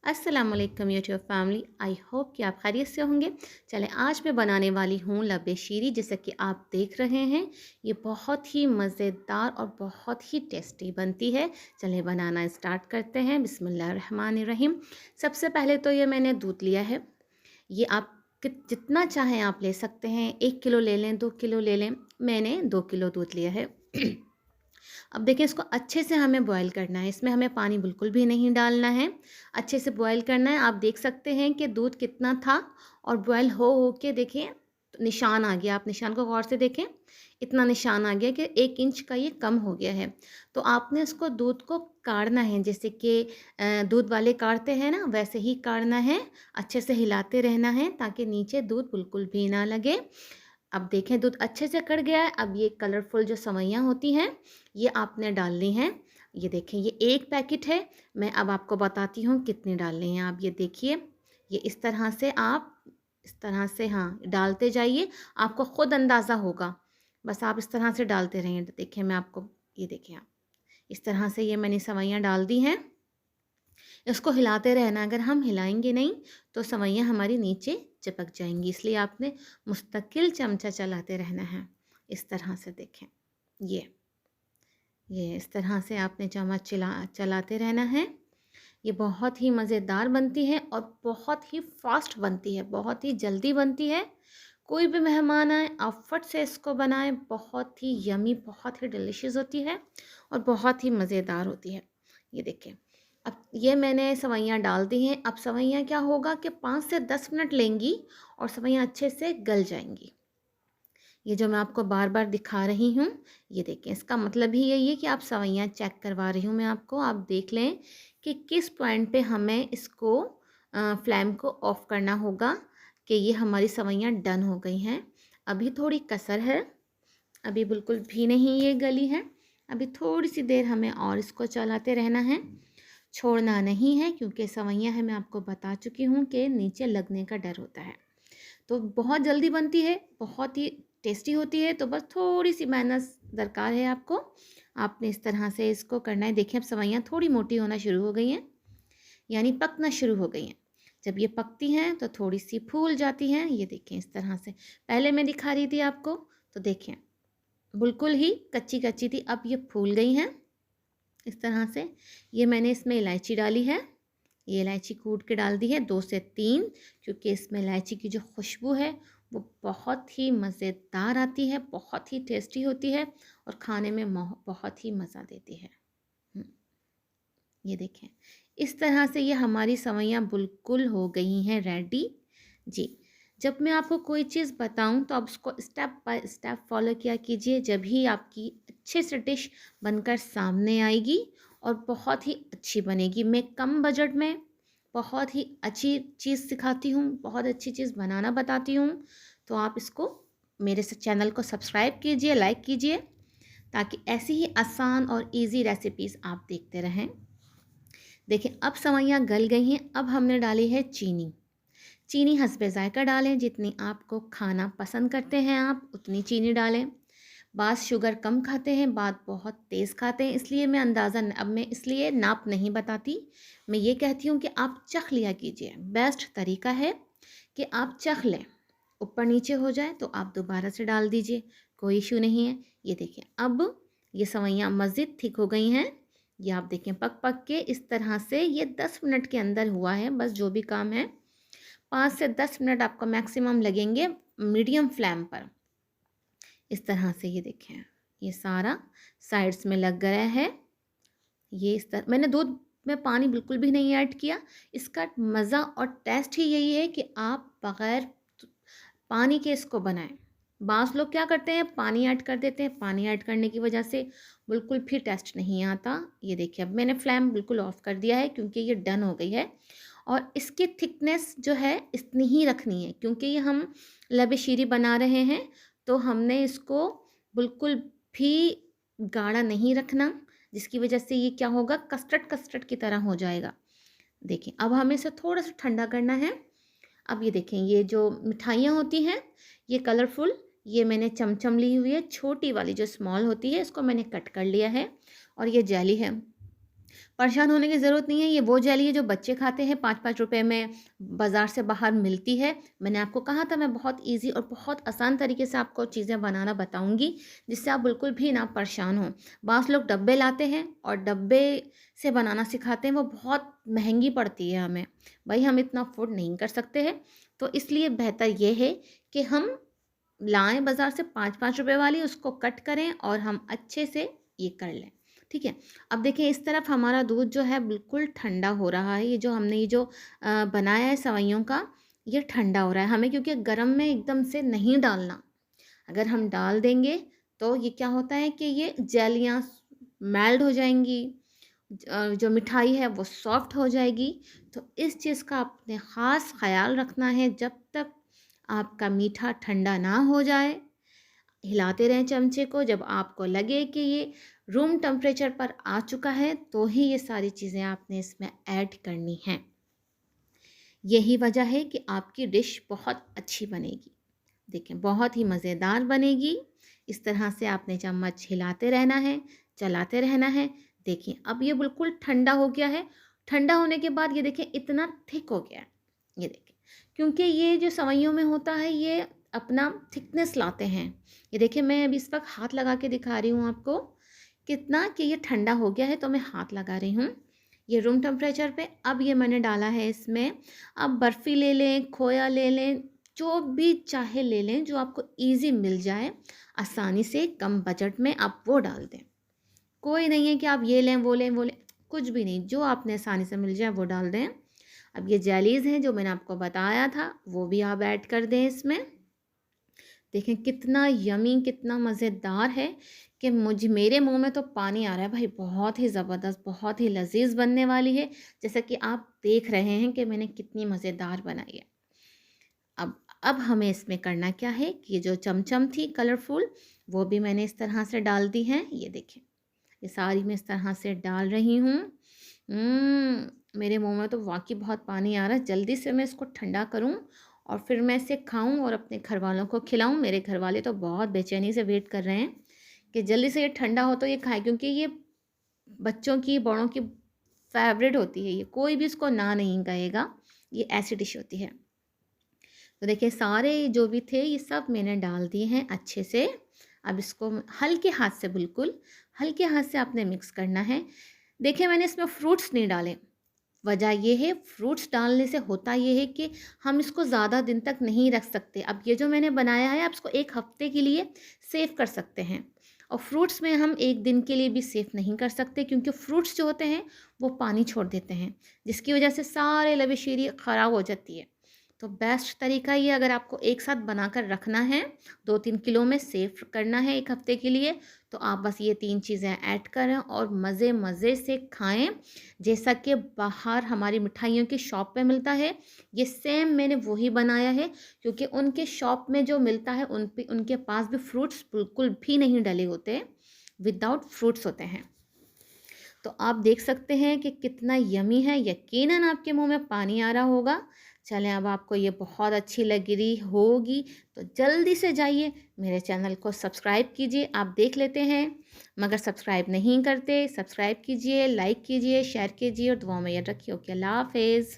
अस्सलाम वालेकुम YouTube family. I hope कि आप खैरियत से होंगे। चलें, आज मैं बनाने वाली हूँ लब्बे शीरी। जैसा कि आप देख रहे हैं, ये बहुत ही मज़ेदार और बहुत ही टेस्टी बनती है। चलें बनाना स्टार्ट करते हैं। बिस्मिल्लाहिर्रहमानिर्रहीम। सबसे पहले तो ये मैंने दूध लिया है। ये आप जितना चाहें आप ले सकते हैं। 1 किलो ले लें, 2 किलो ले लें। मैंने 2 किलो दूध लिया है। अब देखिए, इसको अच्छे से हमें बॉईल करना है। इसमें हमें पानी बिल्कुल भी नहीं डालना है। अच्छे से बॉईल करना है। आप देख सकते हैं कि दूध कितना था और बॉईल हो के देखिए निशान आ गया। आप निशान को गौर से देखें। इतना निशान आ गया कि 1 इंच का ये कम हो गया है। तो आपने इसको दूध को काढ़ना है, जैसे कि दूध वाले काढ़ते हैं ना, वैसे ही काढ़ना है। अच्छे से हिलाते रहना है ताकि नीचे दूध बिल्कुल भी ना लगे। अब देखें, दूध अच्छे से कढ़ गया है। अब ये कलरफुल जो सवैयाँ होती हैं, ये आपने डालनी हैं। ये देखें, ये 1 पैकेट है। मैं अब आपको बताती हूँ कितनी डालनी है। आप ये देखिए, ये इस तरह से आप इस तरह से हाँ डालते जाइए। आपको ख़ुद अंदाज़ा होगा। बस आप इस तरह से डालते रहिए। देखिए, मैं आपको ये देखिए, आप इस तरह से ये मैंने सवैयाँ डाल दी हैं। इसको हिलाते रहना। अगर हम हिलाएंगे नहीं तो सवैयाँ हमारी नीचे चिपक जाएंगी। इसलिए आपने मुस्तकिल चमचा चलाते रहना है। इस तरह से देखें, ये इस तरह से आपने चम्मच चलाते रहना है। ये बहुत ही मज़ेदार बनती है और बहुत ही फास्ट बनती है, बहुत ही जल्दी बनती है। कोई भी मेहमान आए, आप फट से इसको बनाएं। बहुत ही यमी, बहुत ही डिलीशियस होती है और बहुत ही मज़ेदार होती है। ये देखें, अब ये मैंने सवैयाँ डाल दी हैं। अब सवैयाँ क्या होगा कि 5 से 10 मिनट लेंगी और सवैयाँ अच्छे से गल जाएंगी। ये जो मैं आपको बार बार दिखा रही हूँ, ये देखें, इसका मतलब ही यही है कि आप सवैयाँ चेक करवा रही हूँ मैं आपको। आप देख लें कि किस पॉइंट पे हमें इसको फ्लेम को ऑफ़ करना होगा कि ये हमारी सवैयाँ डन हो गई हैं। अभी थोड़ी कसर है, अभी बिल्कुल भी नहीं ये गली है। अभी थोड़ी सी देर हमें और इसको चलाते रहना है, छोड़ना नहीं है, क्योंकि सवैयाँ है मैं आपको बता चुकी हूँ कि नीचे लगने का डर होता है। तो बहुत जल्दी बनती है, बहुत ही टेस्टी होती है। तो बस थोड़ी सी मेहनत दरकार है आपको। आपने इस तरह से इसको करना है। देखिए, अब सवैयाँ थोड़ी मोटी होना शुरू हो गई हैं, यानी पकना शुरू हो गई हैं। जब ये पकती हैं तो थोड़ी सी फूल जाती हैं। ये देखें, इस तरह से पहले मैं दिखा रही थी आपको, तो देखें बिल्कुल ही कच्ची कच्ची थी। अब ये फूल गई हैं इस तरह से। ये मैंने इसमें इलायची डाली है। ये इलायची कूट के डाल दी है, 2 से 3, क्योंकि इसमें इलायची की जो खुशबू है वो बहुत ही मज़ेदार आती है, बहुत ही टेस्टी होती है और खाने में बहुत ही मज़ा देती है। हम्म, ये देखें, इस तरह से ये हमारी सवैयाँ बिल्कुल हो गई हैं रेडी जी। जब मैं आपको कोई चीज़ बताऊं तो आप उसको स्टेप बाय स्टेप फॉलो किया कीजिए। जब ही आपकी अच्छे से डिश बनकर सामने आएगी और बहुत ही अच्छी बनेगी। मैं कम बजट में बहुत ही अच्छी चीज़ सिखाती हूँ, बहुत अच्छी चीज़ बनाना बताती हूँ। तो आप इसको मेरे से चैनल को सब्सक्राइब कीजिए, लाइक कीजिए, ताकि ऐसी ही आसान और इजी रेसिपीज़ आप देखते रहें। देखिए, अब सवैयाँ गल गई हैं। अब हमने डाली है चीनी। चीनी हस्बे ज़ायका डालें, जितनी आपको खाना पसंद करते हैं आप उतनी चीनी डालें। बात शुगर कम खाते हैं, बात बहुत तेज़ खाते हैं, इसलिए मैं अंदाज़ा अब मैं इसलिए नाप नहीं बताती। मैं ये कहती हूँ कि आप चख लिया कीजिए। बेस्ट तरीका है कि आप चख लें, ऊपर नीचे हो जाए तो आप दोबारा से डाल दीजिए, कोई इशू नहीं है। ये देखिए, अब ये सवैयाँ मज़ीद थिक हो गई हैं। ये आप देखें, पक पक के इस तरह से ये 10 मिनट के अंदर हुआ है। बस जो भी काम है, 5 से 10 मिनट आपको मैक्सिमम लगेंगे मीडियम फ्लेम पर। इस तरह से ये देखें, ये सारा साइड्स में लग गया है। ये इस तरह मैंने दूध में पानी बिल्कुल भी नहीं ऐड किया। इसका मज़ा और टेस्ट ही यही है कि आप बग़ैर पानी के इसको बनाएं। बाँस लोग क्या करते हैं, पानी ऐड कर देते हैं। पानी ऐड करने की वजह से बिल्कुल भी टेस्ट नहीं आता। ये देखिए, अब मैंने फ्लेम बिल्कुल ऑफ़ कर दिया है, क्योंकि ये डन हो गई है। और इसकी थिकनेस जो है इतनी ही रखनी है, क्योंकि ये हम लबे शीरी बना रहे हैं। तो हमने इसको बिल्कुल भी गाढ़ा नहीं रखना, जिसकी वजह से ये क्या होगा, कस्टर्ड कस्टर्ड की तरह हो जाएगा। देखिए, अब हमें इसे थोड़ा सा ठंडा करना है। अब ये देखें, ये जो मिठाइयाँ होती हैं, ये कलरफुल, ये मैंने चमचम ली हुई है। छोटी वाली जो स्मॉल होती है, इसको मैंने कट कर लिया है और ये जेली है। परेशान होने की ज़रूरत नहीं है। ये वो जेली है जो बच्चे खाते हैं, 5-5 रुपए में बाज़ार से बाहर मिलती है। मैंने आपको कहा था मैं बहुत ईज़ी और बहुत आसान तरीके से आपको चीज़ें बनाना बताऊँगी, जिससे आप बिल्कुल भी ना परेशान हों। बाँस लोग डब्बे लाते हैं और डब्बे से बनाना सिखाते हैं, वो बहुत महँगी पड़ती है हमें। भई हम इतना अफ़ोर्ड नहीं कर सकते हैं, तो इसलिए बेहतर ये है कि हम लाएँ बाज़ार से 5-5 रुपए वाली, उसको कट करें और हम अच्छे से ये कर लें, ठीक है। अब देखिए इस तरफ हमारा दूध जो है बिल्कुल ठंडा हो रहा है। ये जो हमने ये जो बनाया है सेवइयों का, ये ठंडा हो रहा है। हमें क्योंकि गरम में एकदम से नहीं डालना, अगर हम डाल देंगे तो ये क्या होता है कि ये जेलियाँ मेल्ट हो जाएँगी, जो मिठाई है वो सॉफ्ट हो जाएगी। तो इस चीज़ का आपने ख़ास ख़्याल रखना है, जब तक आपका मीठा ठंडा ना हो जाए, हिलाते रहें चमचे को। जब आपको लगे कि ये रूम टेम्परेचर पर आ चुका है, तो ही ये सारी चीज़ें आपने इसमें ऐड करनी हैं। यही वजह है कि आपकी डिश बहुत अच्छी बनेगी। देखें बहुत ही मज़ेदार बनेगी। इस तरह से आपने चम्मच हिलाते रहना है, चलाते रहना है। देखिए अब ये बिल्कुल ठंडा हो गया है। ठंडा होने के बाद ये देखिए इतना थिक हो गया है। ये देखिए, क्योंकि ये जो सेवइयों में होता है ये अपना थिकनेस लाते हैं। ये देखिए मैं अभी इस वक्त हाथ लगा के दिखा रही हूँ आपको कितना कि ये ठंडा हो गया है, तो मैं हाथ लगा रही हूँ ये रूम टेम्परेचर पे। अब ये मैंने डाला है इसमें, अब बर्फ़ी ले लें, खोया ले लें, जो भी चाहे ले लें, जो आपको ईज़ी मिल जाए आसानी से कम बजट में आप वो डाल दें। कोई नहीं है कि आप ये लें, वो लें, वो लें, कुछ भी नहीं, जो आपने आसानी से मिल जाए वो डाल दें। अब ये जेलीज़ हैं जो मैंने आपको बताया था, वो भी आप ऐड कर दें इसमें। देखें कितना यमी, कितना मज़ेदार है कि मेरे मुंह में तो पानी आ रहा है भाई। बहुत ही ज़बरदस्त, बहुत ही लजीज बनने वाली है, जैसा कि आप देख रहे हैं कि मैंने कितनी मज़ेदार बनाई है। अब हमें इसमें करना क्या है कि ये जो चमचम थी कलरफुल, वो भी मैंने इस तरह से डाल दी हैं। ये देखें, ये सारी मैं इस तरह से डाल रही हूँ। मेरे मुंह में तो वाकई बहुत पानी आ रहा है। जल्दी से मैं इसको ठंडा करूँ और फिर मैं इसे खाऊं और अपने घर वालों को खिलाऊं। मेरे घर वाले तो बहुत बेचैनी से वेट कर रहे हैं कि जल्दी से ये ठंडा हो तो ये खाएं, क्योंकि ये बच्चों की, बड़ों की फेवरेट होती है। ये कोई भी इसको ना नहीं कहेगा, ये ऐसी डिश होती है। तो देखिए सारे जो भी थे ये सब मैंने डाल दिए हैं अच्छे से। अब इसको हल्के हाथ से, बिल्कुल हल्के हाथ से आपने मिक्स करना है। देखिए मैंने इसमें फ्रूट्स नहीं डाले। वजह ये है, फ्रूट्स डालने से होता ये है कि हम इसको ज़्यादा दिन तक नहीं रख सकते। अब ये जो मैंने बनाया है आप इसको 1 हफ्ते के लिए सेव कर सकते हैं, और फ्रूट्स में हम 1 दिन के लिए भी सेव नहीं कर सकते, क्योंकि फ्रूट्स जो होते हैं वो पानी छोड़ देते हैं, जिसकी वजह से सारे लबेशीरी ख़राब हो जाती है। तो बेस्ट तरीका ये, अगर आपको एक साथ बनाकर रखना है, 2-3 किलो में सेव करना है 1 हफ्ते के लिए, तो आप बस ये 3 चीज़ें ऐड करें और मज़े मज़े से खाएं, जैसा कि बाहर हमारी मिठाइयों की शॉप पे मिलता है। ये सेम मैंने वही बनाया है, क्योंकि उनके शॉप में जो मिलता है उनके पास भी फ्रूट्स बिल्कुल भी नहीं डले होते, विदाउट फ्रूट्स होते हैं। तो आप देख सकते हैं कि कितना यमी है। यकीनन आपके मुंह में पानी आ रहा होगा। चलें, अब आपको ये बहुत अच्छी लग रही होगी तो जल्दी से जाइए मेरे चैनल को सब्सक्राइब कीजिए। आप देख लेते हैं, मगर सब्सक्राइब नहीं करते, सब्सक्राइब कीजिए, लाइक कीजिए, शेयर कीजिए और दुआ में याद रखिए। ओके, अल्लाह हाफिज़।